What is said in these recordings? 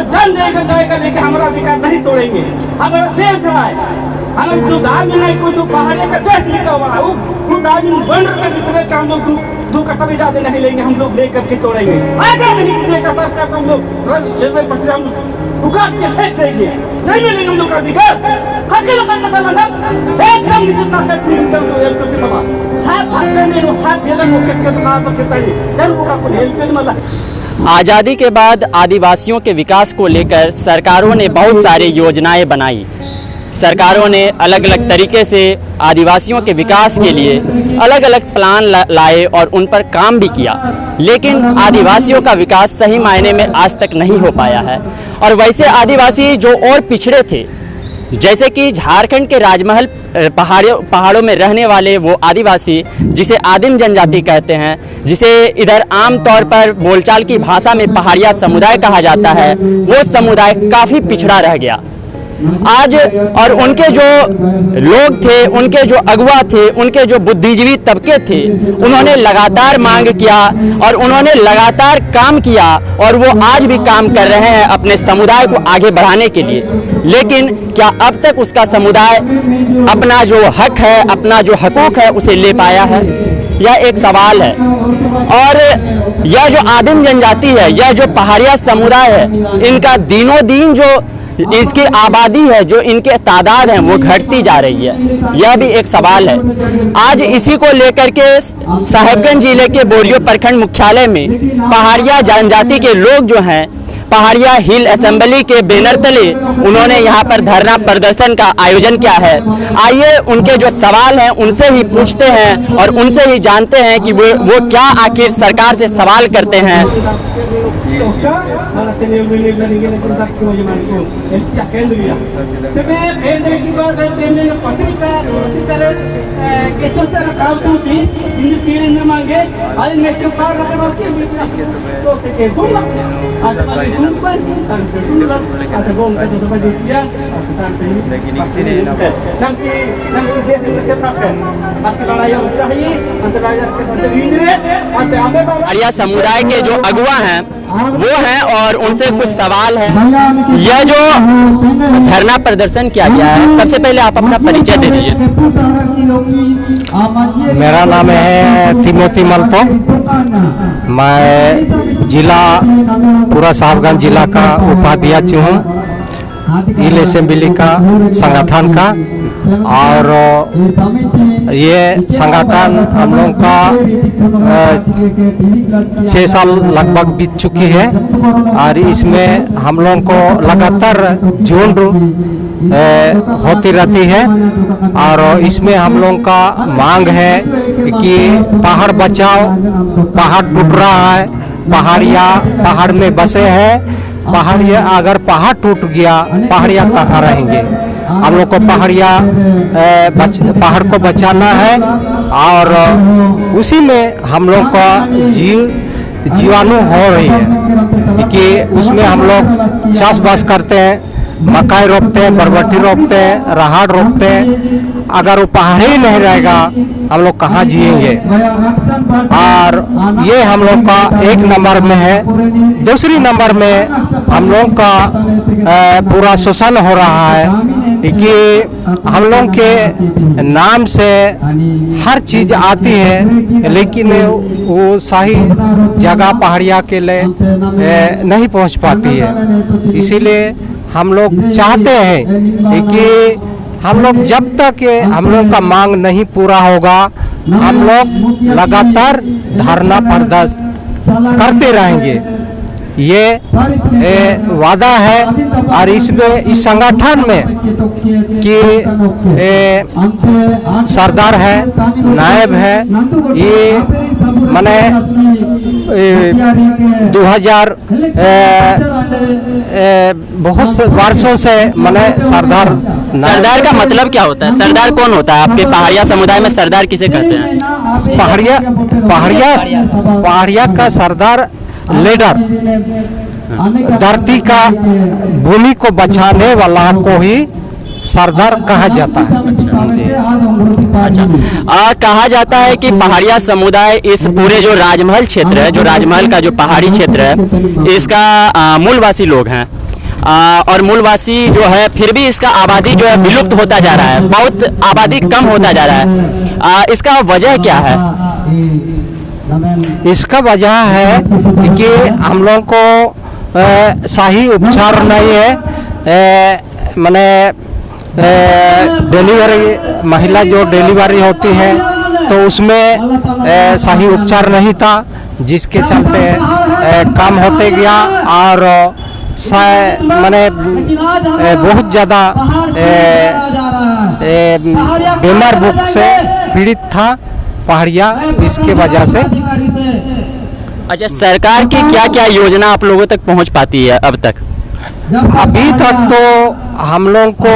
जन जाएगा लेकिन हमारा अधिकार नहीं तोड़ेंगे। हमारा देश है, हमें जो दामी नहीं कोई जो पहाड़ी का देश लिखा हुआ है वो दामी बन के भीतर का हम लोग दो कट्टा भी ज्यादा नहीं लेंगे, हम लोग लेकर के तोड़ेंगे। आगे नहीं कीजिएगा सरकार को, हम लोग रेलवे पटरी हम उखाड़ के फेंक देंगे, नहीं मिलेंगे हम लोग का अधिकार। खाके लोग का पता ना एक हम नहीं जितना है तीन कर तो एक के बाद हाथ हाथ नहीं हाथ देला को के ना के ताली जरूर का को हेल्प कर मला। आज़ादी के बाद आदिवासियों के विकास को लेकर सरकारों ने बहुत सारी योजनाएं बनाई। सरकारों ने अलग अलग तरीके से आदिवासियों के विकास के लिए अलग अलग प्लान लाए और उन पर काम भी किया, लेकिन आदिवासियों का विकास सही मायने में आज तक नहीं हो पाया है। और वैसे आदिवासी जो और पिछड़े थे, जैसे कि झारखंड के राजमहल पहाड़ों में रहने वाले वो आदिवासी जिसे आदिम जनजाति कहते हैं, जिसे इधर आम तौर पर बोलचाल की भाषा में पहाड़िया समुदाय कहा जाता है, वो समुदाय काफ़ी पिछड़ा रह गया आज। और उनके जो लोग थे, उनके जो अगुआ थे, उनके जो बुद्धिजीवी तबके थे, उन्होंने लगातार मांग किया और उन्होंने लगातार काम किया और वो आज भी काम कर रहे हैं अपने समुदाय को आगे बढ़ाने के लिए। लेकिन क्या अब तक उसका समुदाय अपना जो हक है, अपना जो हकूक है, उसे ले पाया है? यह एक सवाल है। और यह जो आदिम जनजाति है, यह जो पहाड़िया समुदाय है, इनका दिनों दिन जो इसकी आबादी है, जो इनके तादाद हैं, वो घटती जा रही है। यह भी एक सवाल है। आज इसी को लेकर के साहेबगंज जिले के बोरियो प्रखंड मुख्यालय में पहाड़िया जनजाति के लोग जो हैं, पहाड़िया हिल असेंबली के बैनर तले उन्होंने यहाँ पर धरना प्रदर्शन का आयोजन किया है। आइए उनके जो सवाल हैं उनसे ही पूछते हैं और उनसे ही जानते हैं कि वो क्या आखिर सरकार से सवाल करते हैं। पहाड़िया समुदाय के जो अगुआ हैं वो हैं और उनसे कुछ सवाल है। यह जो धरना प्रदर्शन किया गया है, सबसे पहले आप अपना परिचय दे दीजिए। मेरा नाम है तिमोथी मल्तो। मैं जिला पूरा साहबगंज जिला का उपाध्यक्ष हूँ हिल असेंबली का संगठन का। और ये संगठन हम लोग का 6 साल लगभग बीत चुकी है और इसमें हम लोग को लगातार झुंड होती रहती है। और इसमें हम लोग का मांग है कि पहाड़ बचाओ, पहाड़ टूट रहा है, पहाड़िया पहाड़ में बसे हैं, पहाड़िया अगर पहाड़ टूट गया पहाड़िया कहाँ रहेंगे। हम लोग को पहाड़ को बचाना है और उसी में हम लोग का जीवाणु हो रही है कि उसमें हम लोग चाष बास करते हैं, मकाई रोपते हैं, बरबटी रोपते हैं, राहड़ रोपते हैं। अगर वो पहाड़ ही नहीं रहेगा हम लोग कहाँ जिएंगे। और ये हम लोग का 1 नंबर में है। दूसरी नंबर में हम लोग का पूरा शोषण हो रहा है कि हम लोग के नाम से हर चीज़ आती है लेकिन वो सही जगह पहाड़िया के लिए नहीं पहुंच पाती है। इसीलिए हम लोग चाहते हैं कि हम लोग जब तक हम लोग का मांग नहीं पूरा होगा हम लोग लगातार धरना प्रदर्शन करते रहेंगे। ये वादा है। और इसमें इस संगठन में कि सरदार है, नायब है, ये मैंने 2000 बहुत वर्षों से मैंने सरदार का मतलब क्या होता है? सरदार कौन होता है आपके पहाड़िया समुदाय में? सरदार किसे कहते हैं? पहाड़िया का सरदार लीडर, धरती का भूमि को बचाने वाला को ही सरदार कहा जाता है। कहा जाता है कि पहाड़िया समुदाय इस पूरे जो राजमहल क्षेत्र है, जो राजमहल का जो पहाड़ी क्षेत्र है, इसका मूलवासी लोग हैं। और मूलवासी जो है फिर भी इसका आबादी जो है विलुप्त होता जा रहा है, बहुत आबादी कम होता जा रहा है। इसका वजह क्या है? इसका वजह है कि हम लोग को सही उपचार नहीं है। माने डिलीवरी महिला जो डिलीवरी होती है तो उसमें सही उपचार नहीं था, जिसके चलते कम होते गया और माने बहुत ज़्यादा बीमार भूख से पीड़ित था पहाड़िया, इसके वजह से। अच्छा, सरकार की क्या क्या योजना आप लोगों तक पहुंच पाती है अब तक? अभी तक तो हम लोग को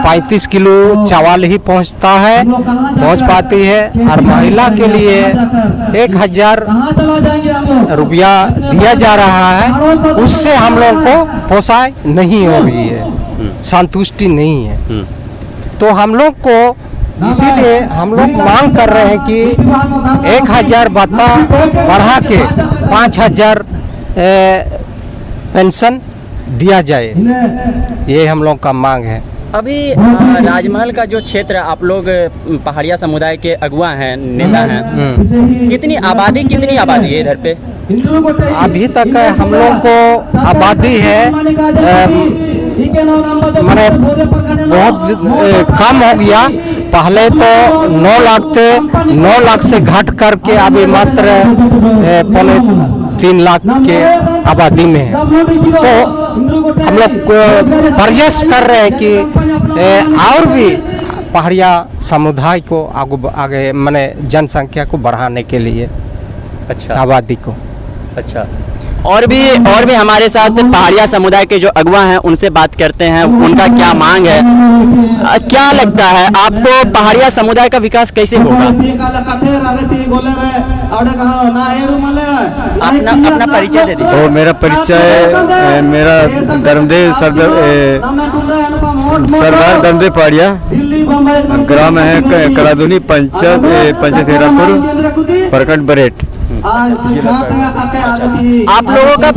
35 किलो चावल ही पहुंच पाती है और महिला के लिए 1000 रुपया दिया जा रहा है। उससे हम लोग को पोसाय नहीं हो रही है, संतुष्टि नहीं है। तो हम लोग को इसीलिए हम लोग मांग कर रहे हैं कि 1000 भत्ता बढ़ा के 5000 पेंशन दिया जाए, ये हम लोग का मांग है। अभी राजमहल का जो क्षेत्र, आप लोग पहाड़िया समुदाय के अगुआ हैं, नेता हैं, कितनी आबादी है इधर पे? अभी तक हम लोग को आबादी है मैंने बहुत कम हो गया। पहले तो 9 लाख थे, 9 लाख से घट करके अभी मात्र 3 लाख के आबादी में है। तो हम लोग प्रयास कर रहे हैं कि और भी पहाड़िया समुदाय को आगे माने जनसंख्या को बढ़ाने के लिए, अच्छा, आबादी को। अच्छा, और भी हमारे साथ पहाड़िया समुदाय के जो अगुआ हैं उनसे बात करते हैं, उनका क्या मांग है। क्या लगता है आपको पहाड़िया समुदाय का विकास कैसे होगा? अपना परिचय दे दीजिए। तो मेरा परिचय, मेरा धर्मदेव सरदार धर्मदेव पहाड़िया, ग्राम है कलादुनी, पंचायत हेरापुर, प्रखंड बरेट। आप लोगों का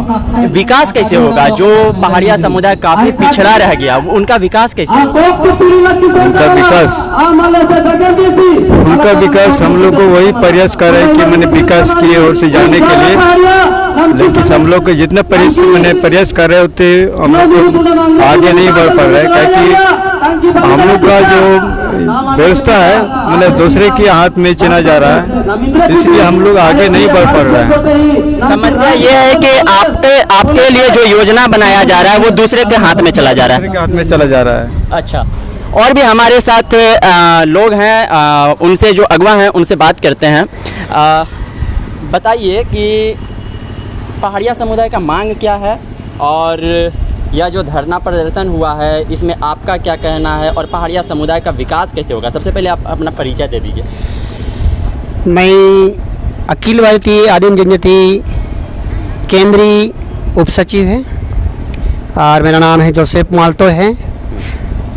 विकास कैसे होगा? जो पहाड़िया समुदाय काफी पिछड़ा रह गया, उनका विकास कैसे होगा? उनका विकास हम लोग को वही प्रयास कर रहे हैं कि मैंने विकास की ओर से जाने के लिए, लेकिन हम लोग को जितना प्रयास कर रहे होते हम लोग को आगे नहीं बढ़ पा रहा है, क्योंकि हम लोग का जो व्यवस्था है मतलब दूसरे के हाथ में चला जा रहा है, इसलिए हम लोग आगे नहीं बढ़ पा रहा है। समस्या ये है कि आपके लिए जो योजना बनाया जा रहा है वो दूसरे के हाथ में चला जा रहा है। दूसरे के हाथ में चला जा रहा है। अच्छा, और भी हमारे साथ लोग हैं, उनसे जो अगवा हैं उनसे बात करते हैं। बताइए कि पहाड़िया समुदाय का मांग क्या है और यह जो धरना प्रदर्शन हुआ है इसमें आपका क्या कहना है, और पहाड़िया समुदाय का विकास कैसे होगा? सबसे पहले आप अपना परिचय दे दीजिए। मैं अखिल भारतीय आदिम जनजाति केंद्रीय उप सचिव है और मेरा नाम है जोसेफ माल्तो है।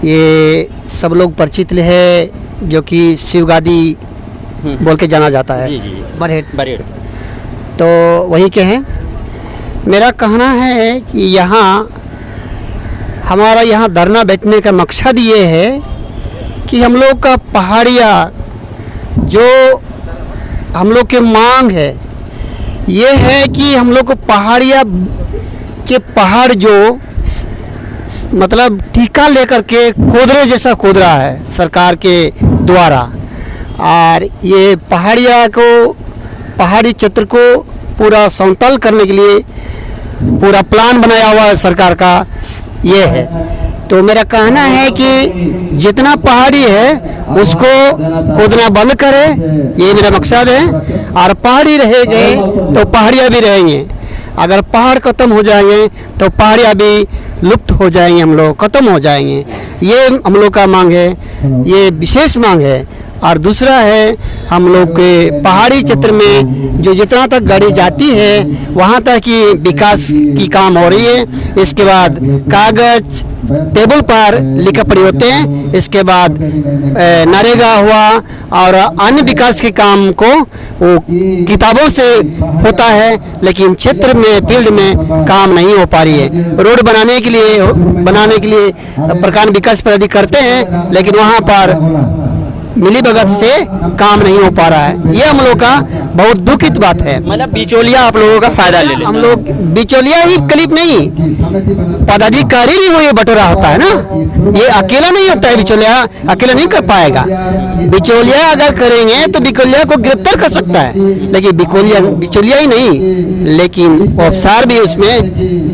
ये सब लोग परिचित है, जो कि शिवगादी बोल के जाना जाता है। जी। बरेट। तो वही के हैं। मेरा कहना है कि हमारा यहाँ धरना बैठने का मकसद ये है कि हम लोग का पहाड़िया जो हम लोग के मांग है ये है कि हम लोग को पहाड़िया के पहाड़ जो मतलब टीका लेकर के खोदरे जैसा खोद रहा है सरकार के द्वारा, और ये पहाड़ी क्षेत्र को पूरा समतल करने के लिए पूरा प्लान बनाया हुआ है सरकार का ये है। तो मेरा कहना है कि जितना पहाड़ी है उसको खोदना बंद करे, ये मेरा मकसद है। और पहाड़ी रहेंगे तो पहाड़ियाँ भी रहेंगे, अगर पहाड़ ख़त्म हो जाएंगे तो पहाड़ियाँ भी लुप्त हो जाएंगे, हम लोग ख़त्म हो जाएंगे। ये हम लोग का मांग है, ये विशेष मांग है। और दूसरा है हम लोग के पहाड़ी क्षेत्र में जो जितना तक गाड़ी जाती है वहाँ तक की विकास की काम हो रही है। इसके बाद कागज टेबल पर लिखे पड़े होते हैं। इसके बाद नरेगा हुआ और अन्य विकास के काम को वो किताबों से होता है, लेकिन क्षेत्र में फील्ड में काम नहीं हो पा रही है। रोड बनाने के लिए प्रकार विकास प्राधिकरण करते हैं, लेकिन वहाँ पर मिली भगत से काम नहीं हो पा रहा है। ये हम लोग का बहुत दुखित बात है। मतलब बिचौलिया आप लोगों का फायदा ले हम लोग बिचौलिया ही कलीप नहीं, पदाधिकारी भी वो ये बटोरा होता है ना, ये अकेला नहीं होता है। बिचौलिया अकेला नहीं कर पाएगा। बिचौलिया अगर करेंगे तो बिचौलिया को गिरफ्तार कर सकता है, लेकिन बिचौलिया ही नहीं, लेकिन अफसर भी उसमें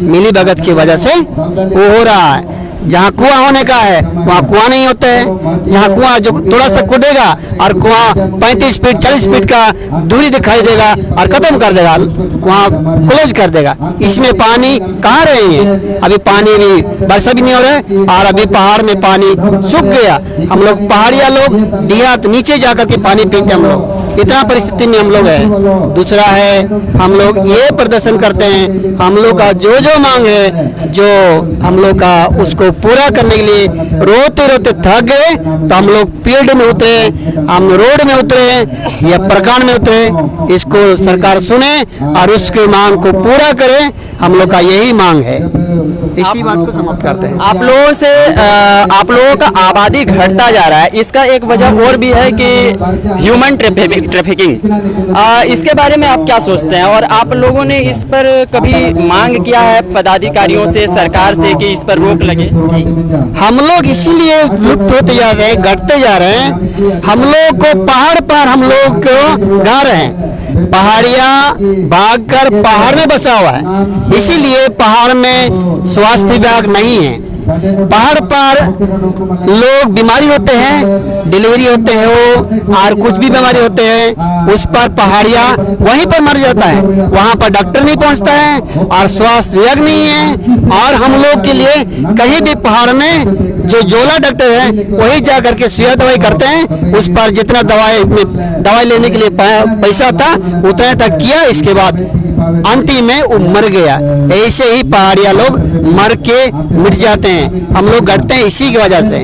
मिली भगत की वजह से वो हो रहा है। जहाँ कुआं होने का है वहाँ कुआं नहीं होता है। जहाँ कुआं जो थोड़ा सा कूदेगा और कुआं 35 फीट 40 फीट का दूरी दिखाई देगा और खत्म कर देगा, वहाँ क्लोज कर देगा। इसमें पानी कहाँ रहेंगे? अभी पानी भी वर्षा भी नहीं हो रहा है और अभी पहाड़ में पानी सूख गया। हम लोग पहाड़िया लोग देहात नीचे जाकर के पानी पीते हम लोग, इतना परिस्थिति में हम लोग है। दूसरा है हम लोग ये प्रदर्शन करते हैं, हम लोग का जो मांग है जो हम लोग का उसको पूरा करने के लिए रोते रोते थक गए, तो हम लोग फील्ड में उतरे, हम रोड में उतरे या प्रखंड में उतरे। इसको सरकार सुने और उसकी मांग को पूरा करे, हम लोग का यही मांग है। इसी बात को समाप्त करते हैं। आप लोगों का आबादी घटता जा रहा है, इसका एक वजह और भी है कि ह्यूमन ट्रैफिकिंग। इसके बारे में आप क्या सोचते हैं, और आप लोगों ने इस पर कभी मांग किया है पदाधिकारियों से, सरकार से कि इस पर रोक लगे? हम लोग इसीलिए लुप्त होते जा रहे हैं, घटते जा रहे हैं। हम लोग को पहाड़ पर हम लोग को घर है, पहाड़िया भागकर पहाड़ में बसा हुआ है, इसीलिए पहाड़ में स्वास्थ्य विभाग नहीं है। पहाड़ पर लोग बीमारी होते हैं, डिलीवरी होते हैं वो और कुछ भी बीमारी होते हैं, उस पर पहाड़िया वहीं पर मर जाता है। वहाँ पर डॉक्टर नहीं पहुँचता है और स्वास्थ्य विभाग नहीं है। और हम लोग के लिए कहीं भी पहाड़ में जो जोला डॉक्टर है वही जा करके सुइया दवाई करते हैं, उस पर जितना दवाई लेने के लिए पैसा था उतना तक किया, इसके बाद अंतिम में वो मर गया। ऐसे ही पहाड़िया लोग मर के मिट जाते हैं। हम लोग घटते हैं इसी की वजह से।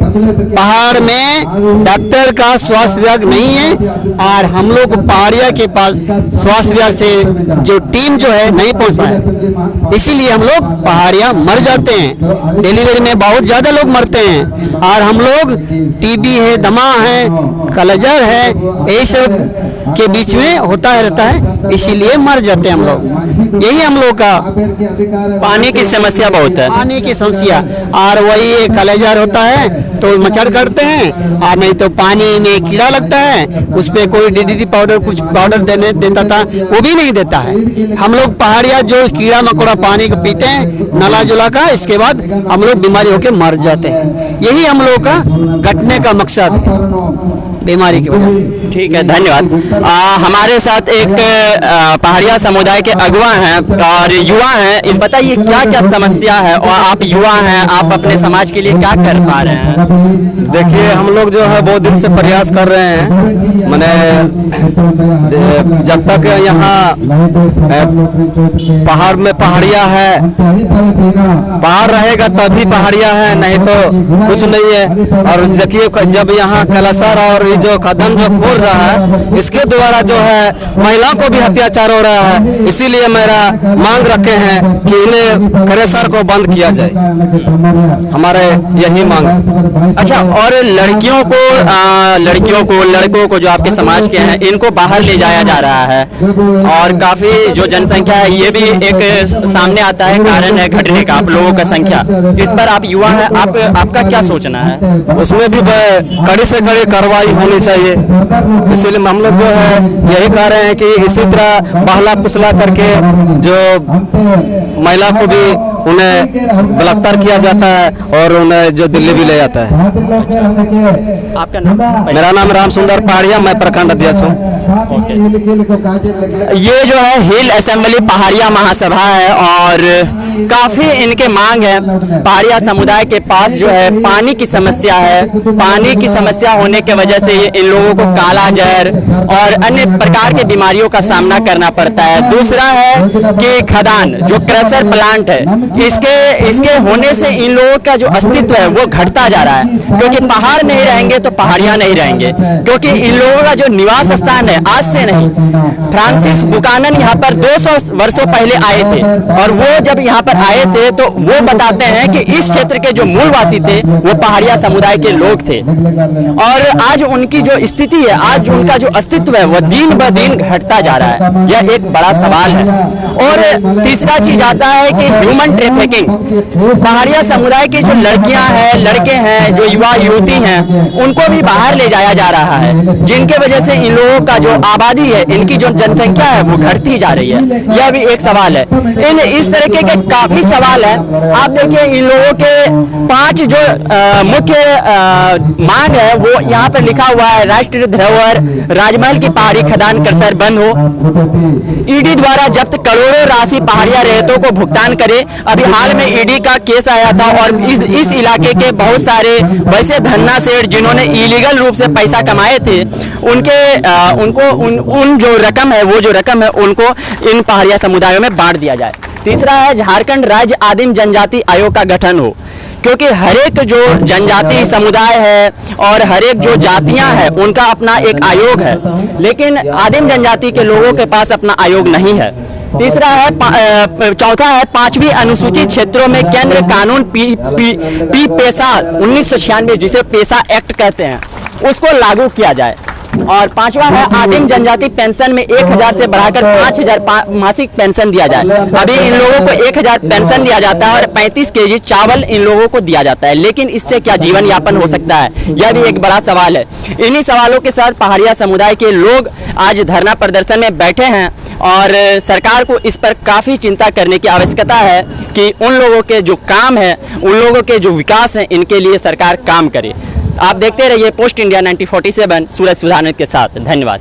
पहाड़ में डॉक्टर का स्वास्थ्य विभाग नहीं है और हम लोग पहाड़िया के पास स्वास्थ्य विभाग से जो टीम जो है नहीं पहुंच पाए, इसीलिए हम लोग पहाड़िया मर जाते हैं। डिलीवरी में बहुत ज्यादा लोग मरते हैं और हम लोग टीबी है, दमा है, कलेजर है, यही सब के बीच में होता रहता है, इसीलिए मर जाते हैं हम लोग। यही हम लोग का पानी की समस्या बहुत है, पानी की समस्या। और वही कलेजर होता है तो मच्छर करते हैं, और नहीं तो पानी में कीड़ा लगता है, उस पे कोई डीडीटी पाउडर कुछ पाउडर देता था वो भी नहीं देता है। हम लोग पहाड़िया जो कीड़ा मकोड़ा पानी को पीते हैं नला जुला का, इसके बाद हम लोग बीमारी होकर मर जाते हैं। यही हम लोग का घटने का मकसद है बीमारी की वजह से। ठीक है, धन्यवाद। हमारे साथ एक पहाड़िया समुदाय के अगुवा हैं और युवा हैं। इन बताइए क्या क्या समस्या है, और आप युवा हैं, आप अपने समाज के लिए क्या कर पा रहे हैं? देखिए, हम लोग जो है बहुत दिन से प्रयास कर रहे हैं। मैंने जब तक यहाँ पहाड़ में पहाड़िया है, पहाड़ रहेगा तभी पहाड़िया है, नहीं तो कुछ नहीं है। और देखिए जब यहाँ कलसर और जो कदम जो खोल रहा है, इसके द्वारा जो है महिलाओं को भी अत्याचार हो रहा है। इसीलिए मेरा मांग रखे हैं कि इन्हें करेसर को बंद किया जाए, हमारे यही मांग। अच्छा, और लड़कों को जो आपके समाज के हैं इनको बाहर ले जाया जा रहा है, और काफी जो जनसंख्या है ये भी एक सामने आता है कारण है घटने का, आप लोगों का संख्या। इस पर आप युवा हैं, आपका क्या सोचना है? उसमें भी कड़ी से कड़ी कार्रवाई होनी चाहिए। इसलिए हम लोग जो है यही कह रहे हैं कि इसी तरह बहला फुसला करके जो महिला को भी उन्हें बलात्कार किया जाता है और उन्हें जो दिल्ली भी ले जाता है। आपका नाम? मेरा नाम राम सुंदर पहाड़िया, मैं प्रखंड अध्यक्ष हूँ। ये जो है हिल असेंबली पहाड़िया महासभा है और काफ़ी इनके मांग है। पहाड़िया समुदाय के पास जो है पानी की समस्या है। पानी की समस्या होने की वजह से इन लोगों को काला जहर और अन्य प्रकार की बीमारियों का सामना करना पड़ता है। दूसरा है कि खदान जो क्रशर प्लांट है, इसके होने से इन लोगों का जो अस्तित्व है वो घटता जा रहा है, क्योंकि पहाड़ नहीं रहेंगे तो पहाड़ियाँ नहीं रहेंगे। क्योंकि इन लोगों का जो निवास स्थान है आज से नहीं, फ्रांसिस बुकानन यहाँ पर 200 वर्षों पहले आए थे और वो जब यहाँ पर आए थे तो वो बताते हैं कि इस क्षेत्र के जो मूलवासी थे वो पहाड़िया समुदाय के लोग थे और आज उनकी जो स्थिति है, आज उनका जो अस्तित्व है वो दिन ब दिन घटता जा रहा है। यह एक बड़ा सवाल है। और तीसरा चीज आता है कि ह्यूमन ट्रैफिकिंग। पहाड़िया समुदाय की जो लड़कियां हैं, लड़के हैं, जो युवा युवती हैं, उनको भी बाहर ले जाया जा रहा है, जिनके वजह से इन लोगों का जो आबादी है, इनकी जो जनसंख्या है वो घटती जा रही है। यह भी एक सवाल है। इस तरीके के काफी सवाल है। आप देखिए इन लोगों के 5 जो मुख्य मांग है वो यहाँ पर लिखा हुआ है। राष्ट्रीय धरोहर राजमहल की पहाड़ी खदान क्रशर बंद हो, ईडी द्वारा जब्त करोड़ों राशि पहाड़िया रहतों को भुगतान करे। अभी हाल में ईडी का केस आया था और इस इलाके के बहुत सारे वैसे धन्ना सेठ जिन्होंने इलीगल रूप से पैसा कमाए थे, उन जो रकम है, वो जो रकम है उनको इन पहाड़िया समुदायों में बांट दिया जाए। तीसरा है झारखंड राज्य आदिम जनजाति आयोग का गठन हो, क्योंकि हर एक जो जनजाति समुदाय है और हर एक जो जातियां हैं उनका अपना एक आयोग है, लेकिन आदिम जनजाति के लोगों के पास अपना आयोग नहीं है। तीसरा है चौथा है 5वीं अनुसूचित क्षेत्रों में केंद्र कानून पी पेशा 1996 जिसे पेशा एक्ट कहते हैं उसको लागू किया जाए। और 5वां है आदिम जनजाति पेंशन में 1000 से बढ़ाकर 5000 मासिक पेंशन दिया जाए। अभी इन लोगों को 1000 पेंशन दिया जाता है और 35 केजी चावल इन लोगों को दिया जाता है, लेकिन इससे क्या जीवन यापन हो सकता है? यह भी एक बड़ा सवाल है। इन्हीं सवालों के साथ पहाड़िया समुदाय के लोग आज धरना प्रदर्शन में बैठे हैं और सरकार को इस पर काफ़ी चिंता करने की आवश्यकता है कि उन लोगों के जो काम है, उन लोगों के जो विकास हैं, इनके लिए सरकार काम करे। आप देखते रहिए पोस्ट इंडिया 9047 सूरज सुधानित के साथ। धन्यवाद।